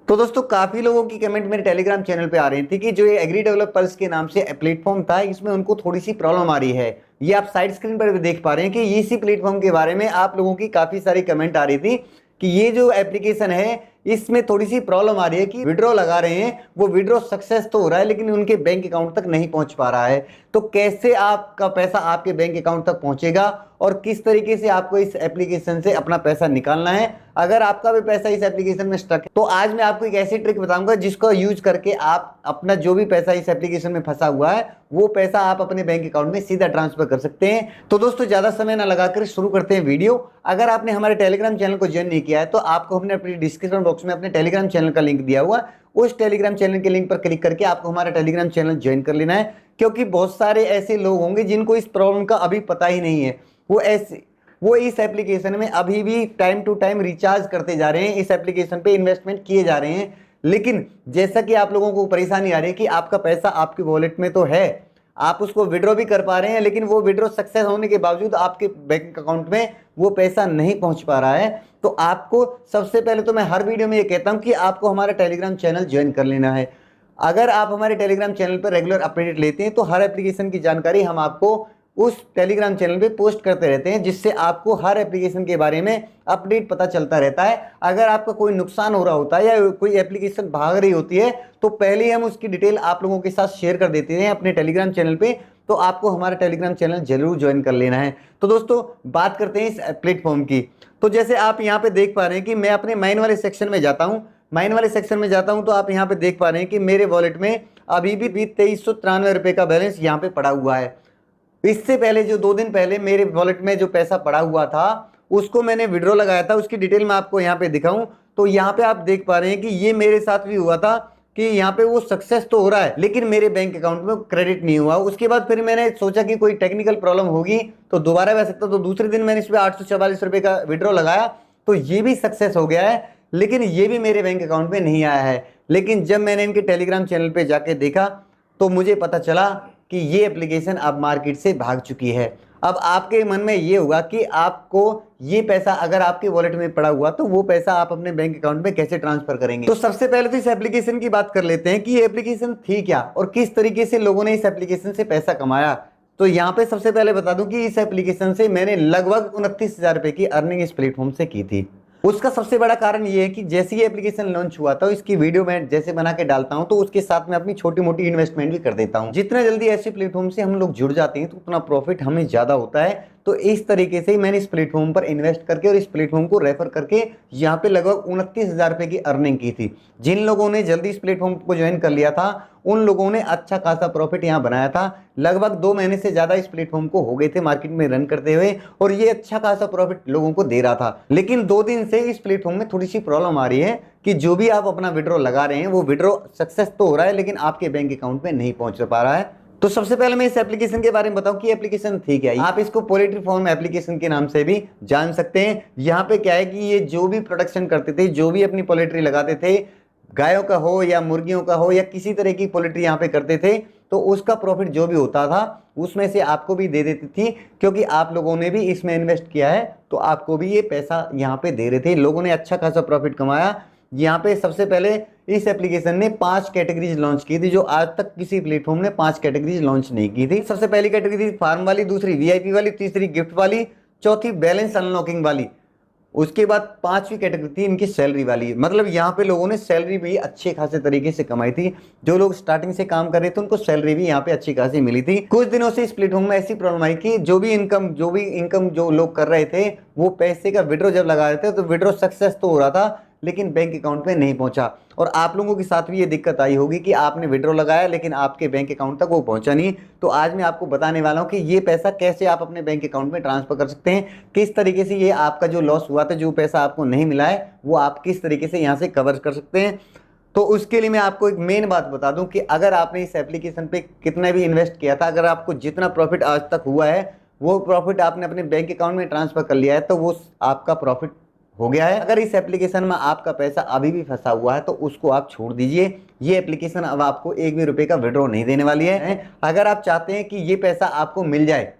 तो दोस्तों काफी लोगों की कमेंट मेरे टेलीग्राम चैनल पे आ रही थी कि जो ये एग्री डेवलपर्स के नाम से प्लेटफॉर्म था, इसमें उनको थोड़ी सी प्रॉब्लम आ रही है। ये आप साइड स्क्रीन पर भी देख पा रहे हैं कि इसी प्लेटफॉर्म के बारे में आप लोगों की काफी सारी कमेंट आ रही थी कि ये जो एप्लीकेशन है इसमें थोड़ी सी प्रॉब्लम आ रही है कि विड्रॉ लगा रहे हैं, वो विड्रॉ सक्सेस तो हो रहा है लेकिन उनके बैंक अकाउंट तक नहीं पहुंच पा रहा है। तो कैसे आपका पैसा आपके बैंक अकाउंट तक पहुंचेगा और किस तरीके से आपको इस एप्लीकेशन से अपना पैसा निकालना है, अगर आपका भी पैसा इस एप्लीकेशन में स्टक है तो आज मैं आपको एक ऐसी ट्रिक बताऊंगा जिसको यूज करके आप अपना जो भी पैसा इस एप्लीकेशन में फंसा हुआ है वो पैसा आप अपने बैंक अकाउंट में सीधा ट्रांसफर कर सकते हैं। तो दोस्तों ज्यादा समय ना लगाकर शुरू करते हैं वीडियो। अगर आपने हमारे टेलीग्राम चैनल को ज्वाइन नहीं किया है तो आपको हमने अपनी डिस्क्रिप्शन बॉक्स में अपने टेलीग्राम चैनल का लिंक दिया हुआ, उस टेलीग्राम चैनल के लिंक पर क्लिक करके आपको हमारा टेलीग्राम चैनल ज्वाइन कर लेना है, क्योंकि बहुत सारे ऐसे लोग होंगे जिनको इस प्रॉब्लम का अभी पता ही नहीं है। वो इस एप्लीकेशन में अभी भी टाइम टू टाइम रिचार्ज करते जा रहे हैं, इस एप्लीकेशन पे इन्वेस्टमेंट किए जा रहे हैं, लेकिन जैसा कि आप लोगों को परेशानी आ रही है कि आपका पैसा आपके वॉलेट में तो है, आप उसको विड्रॉ भी कर पा रहे हैं, लेकिन वो विड्रॉ सक्सेस होने के बावजूद आपके बैंक अकाउंट में वो पैसा नहीं पहुंच पा रहा है। तो आपको सबसे पहले तो मैं हर वीडियो में ये कहता हूं कि आपको हमारा टेलीग्राम चैनल ज्वाइन कर लेना है। अगर आप हमारे टेलीग्राम चैनल पर रेगुलर अपडेट लेते हैं तो हर एप्लीकेशन की जानकारी हम आपको उस टेलीग्राम चैनल पे पोस्ट करते रहते हैं, जिससे आपको हर एप्लीकेशन के बारे में अपडेट पता चलता रहता है। अगर आपका कोई नुकसान हो रहा होता है या कोई एप्लीकेशन भाग रही होती है तो पहले ही हम उसकी डिटेल आप लोगों के साथ शेयर कर देते हैं अपने टेलीग्राम चैनल पे, तो आपको हमारा टेलीग्राम चैनल जरूर ज्वाइन कर लेना है। तो दोस्तों बात करते हैं इस प्लेटफॉर्म की। तो जैसे आप यहाँ पे देख पा रहे हैं कि मैं अपने माइन वाले सेक्शन में जाता हूँ, माइन वाले सेक्शन में जाता हूँ तो आप यहाँ पे देख पा रहे हैं कि मेरे वॉलेट में अभी भी 2393 रुपये का बैलेंस यहाँ पे पड़ा हुआ है। इससे पहले जो 2 दिन पहले मेरे वॉलेट में जो पैसा पड़ा हुआ था उसको मैंने विड्रॉ लगाया था, उसकी डिटेल मैं आपको यहाँ पे दिखाऊं तो यहाँ पे आप देख पा रहे हैं कि ये मेरे साथ भी हुआ था कि यहाँ पे वो सक्सेस तो हो रहा है लेकिन मेरे बैंक अकाउंट में क्रेडिट नहीं हुआ। उसके बाद फिर मैंने सोचा कि कोई टेक्निकल प्रॉब्लम होगी तो दोबारा वह सकता, तो दूसरे दिन मैंने इस पर 844 रुपये का विड्रॉ लगाया तो ये भी सक्सेस हो गया है, लेकिन ये भी मेरे बैंक अकाउंट में नहीं आया है। लेकिन जब मैंने इनके टेलीग्राम चैनल पर जाके देखा तो मुझे पता चला कि ये एप्लीकेशन अब मार्केट से भाग चुकी है। अब आपके मन में ये होगा कि आपको ये पैसा अगर आपके वॉलेट में पड़ा हुआ तो वो पैसा आप अपने बैंक अकाउंट में कैसे ट्रांसफर करेंगे। तो सबसे पहले तो इस एप्लीकेशन की बात कर लेते हैं कि ये एप्लीकेशन थी क्या और किस तरीके से लोगों ने इस एप्लीकेशन से पैसा कमाया। तो यहाँ पे सबसे पहले बता दूं कि इस एप्लीकेशन से मैंने लगभग 29,000 रुपए की अर्निंग इस प्लेटफॉर्म से की थी। उसका सबसे बड़ा कारण ये है कि जैसे ये एप्लीकेशन लॉन्च हुआ था इसकी वीडियो मैं जैसे बना के डालता हूं तो उसके साथ में अपनी छोटी मोटी इन्वेस्टमेंट भी कर देता हूं। जितना जल्दी ऐसे प्लेटफॉर्म से हम लोग जुड़ जाते हैं तो उतना प्रॉफिट हमें ज्यादा होता है। तो इस तरीके से मैंने इस प्लेटफॉर्म पर इन्वेस्ट करके और इस प्लेटफॉर्म को रेफर करके यहाँ पे लगभग 29,000 रुपए की अर्निंग की थी। जिन लोगों ने जल्दी इस प्लेटफॉर्म को ज्वाइन कर लिया था उन लोगों ने अच्छा खासा प्रॉफिट यहाँ बनाया था। लगभग 2 महीने से ज्यादा इस प्लेटफॉर्म को हो गए थे मार्केट में रन करते हुए और ये अच्छा खासा प्रॉफिट लोगों को दे रहा था। लेकिन 2 दिन से इस प्लेटफॉर्म में थोड़ी सी प्रॉब्लम आ रही है कि जो भी आप अपना विड्रॉ लगा रहे हैं वो विड्रॉ सक्सेस तो हो रहा है लेकिन आपके बैंक अकाउंट में नहीं पहुंच पा रहा है। तो सबसे पहले मैं इस एप्लीकेशन के बारे में बताऊं कि एप्लीकेशन थी क्या। आप इसको पोल्ट्री फार्म एप्लीकेशन के नाम से भी जान सकते हैं। यहाँ पे क्या है कि ये जो भी प्रोडक्शन करते थे, जो भी अपनी पोल्ट्री लगाते थे, गायों का हो या मुर्गियों का हो या किसी तरह की पोल्ट्री यहाँ पे करते थे, तो उसका प्रॉफिट जो भी होता था उसमें से आपको भी दे देती थी, क्योंकि आप लोगों ने भी इसमें इन्वेस्ट किया है तो आपको भी ये पैसा यहाँ पे दे रहे थे। लोगों ने अच्छा खासा प्रॉफिट कमाया। यहाँ पे सबसे पहले इस एप्लीकेशन ने 5 कैटेगरीज लॉन्च की थी जो आज तक किसी प्लेटफॉर्म ने 5 कैटेगरीज लॉन्च नहीं की थी। सबसे पहली कैटेगरी थी फार्म वाली, दूसरी वीआईपी वाली, तीसरी गिफ्ट वाली, चौथी बैलेंस अनलॉकिंग वाली, उसके बाद 5वीं कैटेगरी थी इनकी सैलरी वाली। मतलब यहाँ पे लोगों ने सैलरी भी अच्छे खासे तरीके से कमाई थी। जो लोग स्टार्टिंग से काम कर रहे थे उनको सैलरी भी यहाँ पे अच्छी खासी मिली थी। कुछ दिनों से इस प्लेटफॉर्म में ऐसी प्रॉब्लम आई कि जो भी इनकम जो लोग कर रहे थे वो पैसे का विड्रॉ जब लगा रहे थे तो विड्रॉ सक्सेस तो हो रहा था लेकिन बैंक अकाउंट में नहीं पहुंचा। और आप लोगों के साथ भी ये दिक्कत आई होगी कि आपने विड्रॉ लगाया लेकिन आपके बैंक अकाउंट तक वो पहुंचा नहीं। तो आज मैं आपको बताने वाला हूं कि ये पैसा कैसे आप अपने बैंक अकाउंट में ट्रांसफर कर सकते हैं, किस तरीके से ये आपका जो लॉस हुआ था, जो पैसा आपको नहीं मिला है, वो आप किस तरीके से यहाँ से कवर कर सकते हैं। तो उसके लिए मैं आपको एक मेन बात बता दूं कि अगर आपने इस एप्लीकेशन पे कितना भी इन्वेस्ट किया था, अगर आपको जितना प्रॉफिट आज तक हुआ है वो प्रॉफिट आपने अपने बैंक अकाउंट में ट्रांसफर कर लिया है तो वो आपका प्रॉफिट हो गया है। अगर इस एप्लीकेशन में आपका पैसा अभी भी फंसा हुआ है तो उसको आप छोड़ दीजिए। ये एप्लीकेशन अब आपको 1 भी रुपए का विड्रॉ नहीं देने वाली है। अगर आप चाहते हैं कि ये पैसा आपको मिल जाए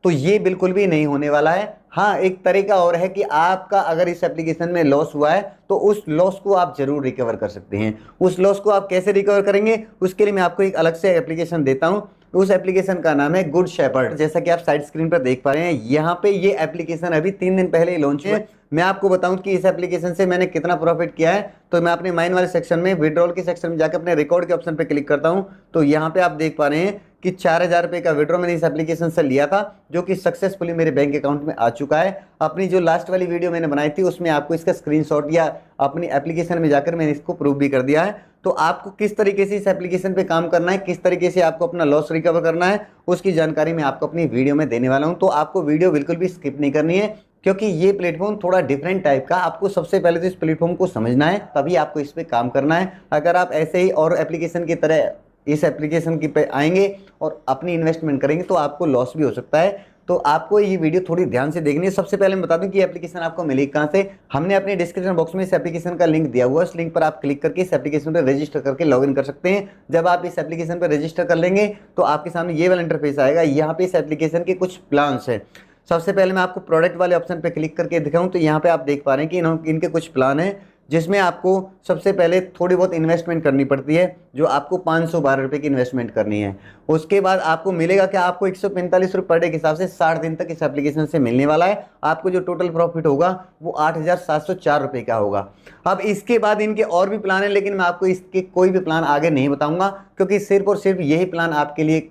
तो ये बिल्कुल भी नहीं होने वाला है। हाँ, एक तरीका और है कि आपका अगर इस एप्लीकेशन में लॉस हुआ है तो उस लॉस को आप जरूर रिकवर कर सकते हैं। उस लॉस को आप कैसे रिकवर करेंगे, उसके लिए मैं आपको एक अलग से एप्लीकेशन देता हूँ। उस एप्लीकेशन का नाम है गुड शेपर्ड। जैसा कि आप साइड स्क्रीन पर देख पा रहे हैं, यहाँ पे ये एप्लीकेशन अभी 3 दिन पहले ही लॉन्च है। मैं आपको बताऊं कि इस एप्लीकेशन से मैंने कितना प्रॉफिट किया है, तो मैं अपने माइन वाले सेक्शन में विड्रॉल के सेक्शन में जाकर अपने रिकॉर्ड के ऑप्शन पे क्लिक करता हूं, तो यहाँ पे आप देख पा रहे हैं कि 4,000 रुपये का विड्रॉ मैंने इस एप्लीकेशन से लिया था, जो कि सक्सेसफुली मेरे बैंक अकाउंट में आ चुका है। अपनी जो लास्ट वाली वीडियो मैंने बनाई थी उसमें आपको इसका स्क्रीनशॉट या अपनी एप्लीकेशन में जाकर मैंने इसको प्रूव भी कर दिया है। तो आपको किस तरीके से इस एप्लीकेशन पे काम करना है, किस तरीके से आपको अपना लॉस रिकवर करना है, उसकी जानकारी मैं आपको अपनी वीडियो में देने वाला हूं। तो आपको वीडियो बिल्कुल भी स्किप नहीं करनी है, क्योंकि ये प्लेटफॉर्म थोड़ा डिफरेंट टाइप का, आपको सबसे पहले तो इस प्लेटफॉर्म को समझना है, तभी आपको इस पे काम करना है। अगर आप ऐसे ही और एप्लीकेशन की तरह इस एप्लीकेशन की पे आएंगे और अपनी इन्वेस्टमेंट करेंगे तो आपको लॉस भी हो सकता है। तो आपको ये वीडियो थोड़ी ध्यान से देखनी है। सबसे पहले मैं बता दूं कि एप्लीकेशन आपको मिलेगी कहां से। हमने अपने डिस्क्रिप्शन बॉक्स में इस एप्लीकेशन का लिंक दिया हुआ है, उस लिंक पर आप क्लिक करके इस एप्लीकेशन पर रजिस्टर करके लॉगिन कर सकते हैं। जब आप इस एप्लीकेशन पर रजिस्टर कर लेंगे तो आपके सामने ये वाला इंटरफेस आएगा। यहाँ पे इस एप्लीकेशन के कुछ प्लान्स है। सबसे पहले मैं आपको प्रोडक्ट वाले ऑप्शन पे क्लिक करके दिखाऊं, तो यहाँ पे आप देख पा रहे हैं कि इनके कुछ प्लान है, जिसमें आपको सबसे पहले थोड़ी बहुत इन्वेस्टमेंट करनी पड़ती है, जो आपको 512 रुपये की इन्वेस्टमेंट करनी है। उसके बाद आपको मिलेगा कि आपको 145 रुपये पर डे के हिसाब से 60 दिन तक इस एप्लीकेशन से मिलने वाला है। आपको जो टोटल प्रॉफिट होगा वो 8,704 रुपये का होगा। अब इसके बाद इनके और भी प्लान है, लेकिन मैं आपको इसके कोई भी प्लान आगे नहीं बताऊंगा, क्योंकि सिर्फ और सिर्फ यही प्लान आपके लिए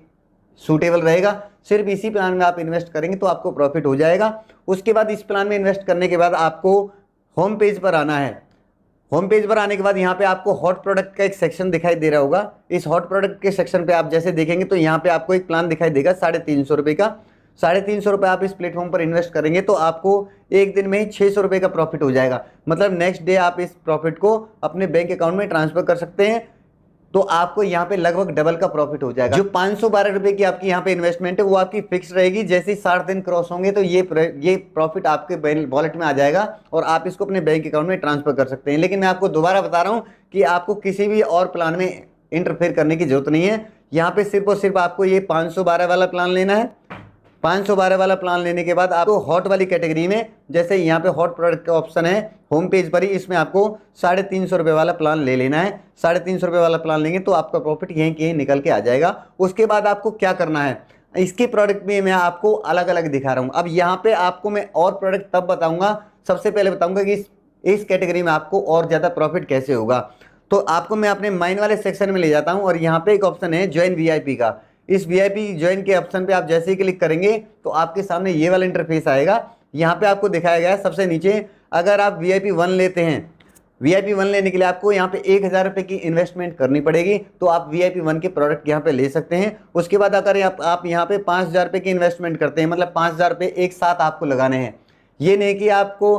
सूटेबल रहेगा। सिर्फ इसी प्लान में आप इन्वेस्ट करेंगे तो आपको प्रॉफिट हो जाएगा। उसके बाद इस प्लान में इन्वेस्ट करने के बाद आपको होम पेज पर आना है। होम पेज पर आने के बाद यहाँ पे आपको हॉट प्रोडक्ट का एक सेक्शन दिखाई दे रहा होगा। इस हॉट प्रोडक्ट के सेक्शन पे आप जैसे देखेंगे तो यहाँ पे आपको एक प्लान दिखाई देगा 350 रुपये का। 350 रुपये आप इस प्लेटफॉर्म पर इन्वेस्ट करेंगे तो आपको एक दिन में ही 600 रुपये का प्रॉफिट हो जाएगा। मतलब नेक्स्ट डे आप इस प्रॉफिट को अपने बैंक अकाउंट में ट्रांसफर कर सकते हैं, तो आपको यहाँ पे लगभग डबल का प्रॉफिट हो जाएगा। जो 512 रुपए की आपकी यहाँ पे इन्वेस्टमेंट है वो आपकी फिक्स रहेगी। जैसे ही 60 दिन क्रॉस होंगे तो ये प्रॉफिट आपके वॉलेट में आ जाएगा और आप इसको अपने बैंक अकाउंट में ट्रांसफर कर सकते हैं। लेकिन मैं आपको दोबारा बता रहा हूँ कि आपको किसी भी और प्लान में इंटरफेयर करने की जरूरत नहीं है। यहाँ पे सिर्फ और सिर्फ आपको ये 512 वाला प्लान लेना है। 512 वाला प्लान लेने के बाद आपको हॉट वाली कैटेगरी में, जैसे यहाँ पे हॉट प्रोडक्ट का ऑप्शन है होम पेज पर ही, इसमें आपको 350 रुपये वाला प्लान ले लेना है। 350 रुपये वाला प्लान लेंगे तो आपका प्रॉफिट यहीं के यहीं निकल के आ जाएगा। उसके बाद आपको क्या करना है, इसके प्रोडक्ट में मैं आपको अलग अलग दिखा रहा हूँ। अब यहाँ पे आपको मैं और प्रोडक्ट तब बताऊंगा, सबसे पहले बताऊंगा कि इस कैटेगरी में आपको और ज़्यादा प्रॉफिट कैसे होगा। तो आपको मैं अपने माइन वाले सेक्शन में ले जाता हूँ और यहाँ पे एक ऑप्शन है ज्वाइन VIP का। इस VIP ज्वाइन के ऑप्शन पे आप जैसे ही क्लिक करेंगे तो आपके सामने ये वाला इंटरफेस आएगा। यहाँ पे आपको दिखाया गया है सबसे नीचे, अगर आप VIP 1 लेते हैं, VIP 1 लेने के लिए आपको यहाँ पे 1,000 रुपये की इन्वेस्टमेंट करनी पड़ेगी, तो आप VIP 1 के प्रोडक्ट यहाँ पे ले सकते हैं। उसके बाद अगर आप यहाँ पे 5,000 रुपये की इन्वेस्टमेंट करते हैं, मतलब 5,000 रुपये एक साथ आपको लगाने हैं। ये नहीं कि आपको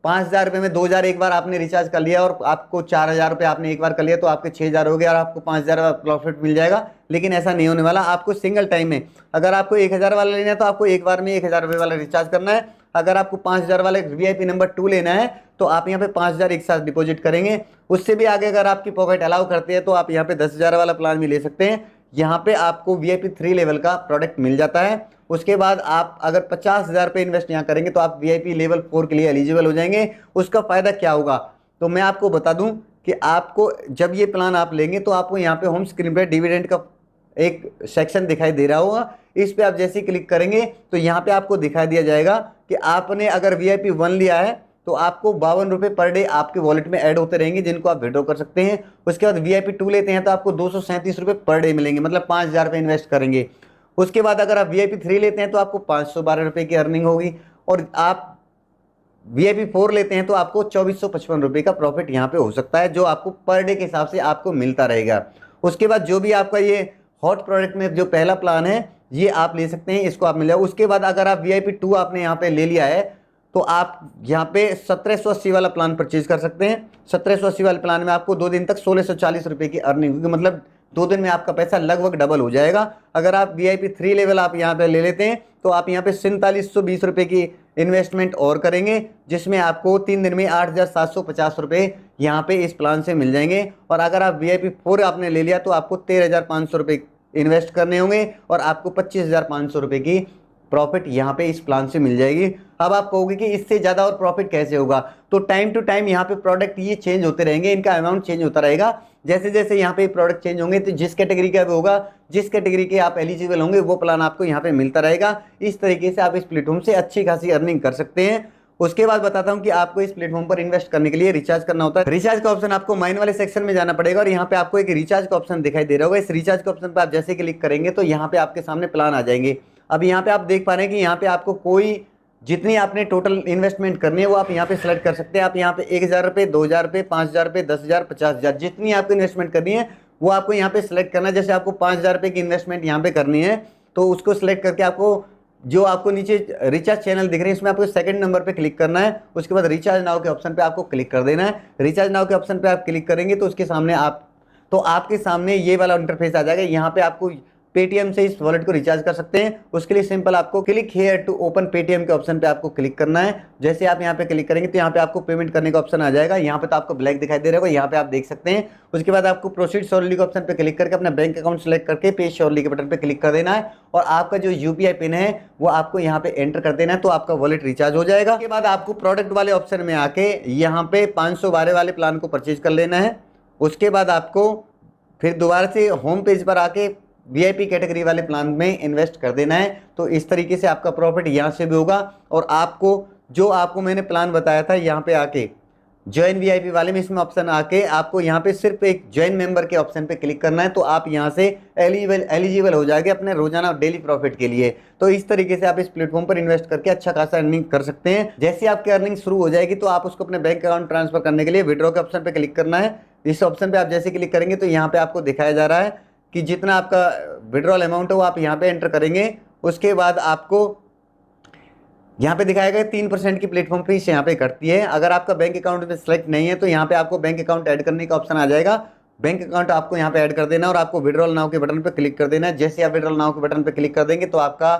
5,000 रुपये में 2,000 एक बार आपने रिचार्ज कर लिया और आपको 4,000 रुपये आपने एक बार कर लिया तो आपके 6,000 हो गया और आपको 5,000 प्रॉफिट मिल जाएगा। लेकिन ऐसा नहीं होने वाला। आपको सिंगल टाइम में, अगर आपको 1,000 वाला लेना है तो आपको एक बार में 1,000 रुपये वाला रिचार्ज करना है। अगर आपको 5,000 वाले VIP नंबर 2 लेना है तो आप यहाँ पे 5,000 एक साथ डिपॉजिट करेंगे। उससे भी आगे अगर आपकी पॉकेट अलाउ करते हैं तो आप यहाँ पे 10,000 वाला प्लान भी ले सकते हैं। यहाँ पे आपको VIP 3 लेवल का प्रोडक्ट मिल जाता है। उसके बाद आप अगर 50,000 रुपये इन्वेस्ट यहाँ करेंगे तो आप VIP लेवल 4 के लिए एलिजिबल हो जाएंगे। उसका फ़ायदा क्या होगा, तो मैं आपको बता दूं कि आपको जब ये प्लान आप लेंगे तो आपको यहाँ पे होम स्क्रीन पर डिविडेंड का एक सेक्शन दिखाई दे रहा होगा। इस पे आप जैसे ही क्लिक करेंगे तो यहाँ पे आपको दिखाई दिया जाएगा कि आपने अगर VIP 1 लिया है तो आपको 52 रुपये पर डे आपके वॉलेट में ऐड होते रहेंगे, जिनको आप विड्रॉ कर सकते हैं। उसके बाद VIP 2 लेते हैं तो आपको 237 रुपये पर डे मिलेंगे, मतलब 5,000 रुपये इन्वेस्ट करेंगे। उसके बाद अगर आप VIP 3 लेते हैं तो आपको 512 रुपये की अर्निंग होगी, और आप VIP 4 लेते हैं तो आपको 2,455 रुपये का प्रॉफिट यहाँ पे हो सकता है, जो आपको पर डे के हिसाब से आपको मिलता रहेगा। उसके बाद जो भी आपका ये हॉट प्रोडक्ट में जो पहला प्लान है ये आप ले सकते हैं, इसको आप मिल जाए। उसके बाद अगर आप VIP 2 आपने यहाँ पे ले लिया है तो आप यहाँ पे 1780 वाला प्लान परचेज कर सकते हैं। 1780 वाले प्लान में आपको 2 दिन तक 1640 रुपये की अर्निंग होगी, मतलब 2 दिन में आपका पैसा लगभग डबल हो जाएगा। अगर आप VIP 3 लेवल आप यहाँ पे ले लेते हैं तो आप यहाँ पे 4720 रुपये की इन्वेस्टमेंट और करेंगे, जिसमें आपको 3 दिन में 8,750 रुपये यहाँ पे इस प्लान से मिल जाएंगे। और अगर आप VIP 4 आपने ले लिया तो आपको 13,500 रुपये इन्वेस्ट करने होंगे और आपको 25,500 रुपये की प्रॉफिट यहाँ पे इस प्लान से मिल जाएगी। अब आप कहोगे कि इससे ज़्यादा और प्रॉफिट कैसे होगा, तो टाइम टू टाइम यहाँ पे प्रोडक्ट ये चेंज होते रहेंगे, इनका अमाउंट चेंज होता रहेगा। जैसे जैसे यहाँ पे प्रोडक्ट चेंज होंगे तो जिस कैटेगरी का भी होगा, जिस कैटेगरी के आप एलिजिबल होंगे वो प्लान आपको यहाँ पे मिलता रहेगा। इस तरीके से आप इस प्लेटफॉर्म से अच्छी खासी अर्निंग कर सकते हैं। उसके बाद बताता हूं कि आपको इस प्लेटफॉर्म पर इन्वेस्ट करने के लिए रिचार्ज करना होता है। रिचार्ज का ऑप्शन आपको माइन वाले सेक्शन में जाना पड़ेगा और यहाँ पे आपको एक रिचार्ज का ऑप्शन दिखाई दे रहा होगा। इस रिचार्ज के ऑप्शन पर आप जैसे क्लिक करेंगे तो यहाँ पे आपके सामने प्लान आ जाएंगे। अब यहाँ पे आप देख पा रहे हैं कि यहाँ पे आपको कोई जितनी आपने टोटल इन्वेस्टमेंट करनी है वो आप यहाँ पे सेलेक्ट कर सकते हैं। आप यहाँ पे 1000 रुपये, 2000 रुपये, 5000 रुपये, 10,000, 50,000 जितनी आपको इन्वेस्टमेंट करनी है वो आपको यहाँ पे सिलेक्ट करना है। जैसे आपको 5000 रुपये की इन्वेस्टमेंट यहाँ पे करनी है तो उसको सिलेक्ट करके आपको जो आपको नीचे रिचार्ज चैनल दिख रहे हैं इसमें आपको सेकंड नंबर पे क्लिक करना है। उसके बाद रिचार्ज नाउ के ऑप्शन पे आपको क्लिक कर देना है। रिचार्ज नाउ के ऑप्शन पे आप क्लिक करेंगे तो उसके सामने आपके सामने ये वाला इंटरफेस आ जाएगा। यहाँ पे आपको पेटीएम से इस वॉलेट को रिचार्ज कर सकते हैं। उसके लिए सिंपल आपको click here to open Paytm के ऑप्शन पे आपको क्लिक करना है। जैसे आप यहाँ पे क्लिक करेंगे तो यहाँ पे आपको पेमेंट करने का ऑप्शन आ जाएगा। यहाँ पे तो आपको ब्लैक दिखाई दे रहा होगा, यहाँ पे आप देख सकते हैं। उसके बाद आपको प्रोसीड श्योरली के ऑप्शन पे क्लिक करके अपना बैंक अकाउंट सेलेक्ट करके पे श्योरली के बटन पे क्लिक कर देना है और आपका जो यूपीआई पिन है वो आपको यहाँ पे एंटर कर देना है तो आपका वॉलेट रिचार्ज हो जाएगा। उसके बाद आपको प्रोडक्ट वाले ऑप्शन में आके यहाँ पे 512 वाले प्लान को परचेज कर लेना है। उसके बाद आपको फिर दोबारा से होम पेज पर आके वीआईपी कैटेगरी वाले प्लान में इन्वेस्ट कर देना है। तो इस तरीके से आपका प्रॉफिट यहाँ से भी होगा और आपको मैंने प्लान बताया था यहाँ पे आके ज्वाइन वीआईपी वाले में, इसमें ऑप्शन आके आपको यहाँ पे सिर्फ एक ज्वाइन मेंबर के ऑप्शन पे क्लिक करना है तो आप यहाँ से एलिजिबल हो जाएंगे अपने रोजाना डेली प्रॉफिट के लिए। तो इस तरीके से आप इस प्लेटफॉर्म पर इन्वेस्ट करके अच्छा खासा अर्निंग कर सकते हैं। जैसे आपकी अर्निंग शुरू हो जाएगी तो आप उसको अपने बैंक अकाउंट ट्रांसफर करने के लिए विड्रॉ के ऑप्शन पे क्लिक करना है। इस ऑप्शन पे आप जैसे क्लिक करेंगे तो यहाँ पे आपको दिखाया जा रहा है कि जितना आपका विड्रॉल अमाउंट है वो आप यहाँ पे एंटर करेंगे। उसके बाद आपको यहाँ पे दिखाएगा 3% की प्लेटफॉर्म फीस यहाँ पे कटती है। अगर आपका बैंक अकाउंट में सेलेक्ट नहीं है तो यहाँ पे आपको बैंक अकाउंट ऐड करने का ऑप्शन आ जाएगा। बैंक अकाउंट आपको यहाँ पे ऐड कर देना है और आपको विड्रॉल नाउ के बटन पे क्लिक कर देना है। जैसे आप विड्रॉल नाउ के बटन पे क्लिक कर देंगे तो आपका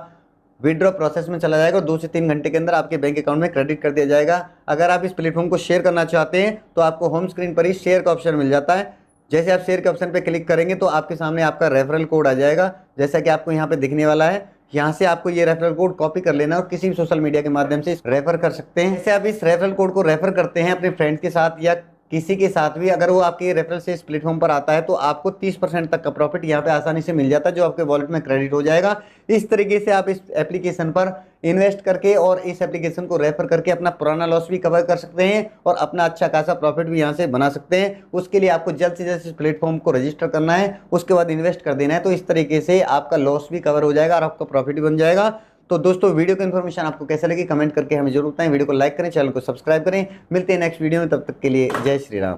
विड्रॉ प्रोसेस में चला जाएगा। 2 से 3 घंटे के अंदर आपके बैंक अकाउंट में क्रेडिट कर दिया जाएगा। अगर आप इस प्लेटफॉर्म को शेयर करना चाहते हैं तो आपको होम स्क्रीन पर ही शेयर का ऑप्शन मिल जाता है। जैसे आप शेयर के ऑप्शन पे क्लिक करेंगे तो आपके सामने आपका रेफरल कोड आ जाएगा, जैसा कि आपको यहाँ पे दिखने वाला है। यहाँ से आपको ये रेफरल कोड कॉपी कर लेना और किसी भी सोशल मीडिया के माध्यम से रेफर कर सकते हैं। जैसे आप इस रेफरल कोड को रेफर करते हैं अपने फ्रेंड के साथ या किसी के साथ भी, अगर वो आपके रेफरल से इस प्लेटफॉर्म पर आता है तो आपको 30% तक का प्रॉफिट यहाँ पे आसानी से मिल जाता है जो आपके वॉलेट में क्रेडिट हो जाएगा। इस तरीके से आप इस एप्लीकेशन पर इन्वेस्ट करके और इस एप्लीकेशन को रेफर करके अपना पुराना लॉस भी कवर कर सकते हैं और अपना अच्छा खासा प्रॉफिट भी यहाँ से बना सकते हैं। उसके लिए आपको जल्द से जल्द इस प्लेटफॉर्म को रजिस्टर करना है, उसके बाद इन्वेस्ट कर देना है। तो इस तरीके से आपका लॉस भी कवर हो जाएगा और आपका प्रॉफिट भी बन जाएगा। तो दोस्तों वीडियो की इन्फॉर्मेशन आपको कैसा लगी कमेंट करके हमें जरूर बताएं। वीडियो को लाइक करें, चैनल को सब्सक्राइब करें। मिलते हैं नेक्स्ट वीडियो में, तब तक के लिए जय श्री राम।